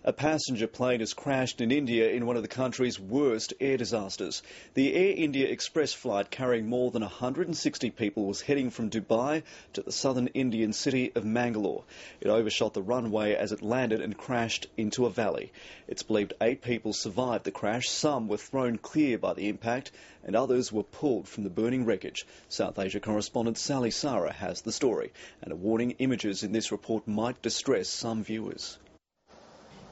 A passenger plane has crashed in India in one of the country's worst air disasters. The Air India Express flight carrying more than 160 people was heading from Dubai to the southern Indian city of Mangalore. It overshot the runway as it landed and crashed into a valley. It's believed 8 people survived the crash. Some were thrown clear by the impact and others were pulled from the burning wreckage. South Asia correspondent Sally Sara has the story, and a warning: images in this report might distress some viewers.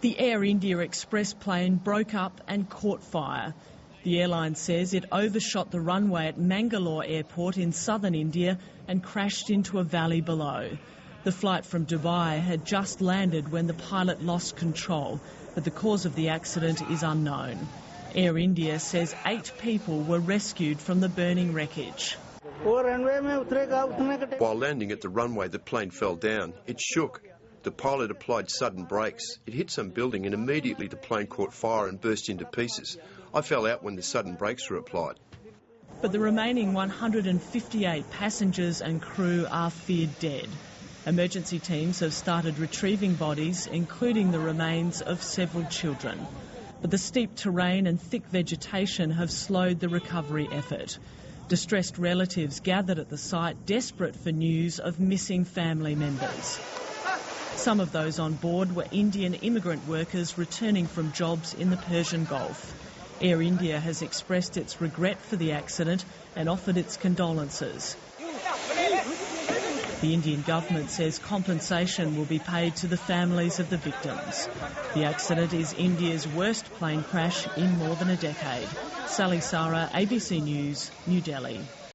The Air India Express plane broke up and caught fire. The airline says it overshot the runway at Mangalore Airport in southern India and crashed into a valley below. The flight from Dubai had just landed when the pilot lost control, but the cause of the accident is unknown. Air India says 8 people were rescued from the burning wreckage. While landing at the runway, the plane fell down. It shook. The pilot applied sudden brakes. It hit some building and immediately the plane caught fire and burst into pieces. I fell out when the sudden brakes were applied. But the remaining 158 passengers and crew are feared dead. Emergency teams have started retrieving bodies, including the remains of several children. But the steep terrain and thick vegetation have slowed the recovery effort. Distressed relatives gathered at the site, desperate for news of missing family members. Some of those on board were Indian immigrant workers returning from jobs in the Persian Gulf. Air India has expressed its regret for the accident and offered its condolences. The Indian government says compensation will be paid to the families of the victims. The accident is India's worst plane crash in more than a decade. Sally Sara, ABC News, New Delhi.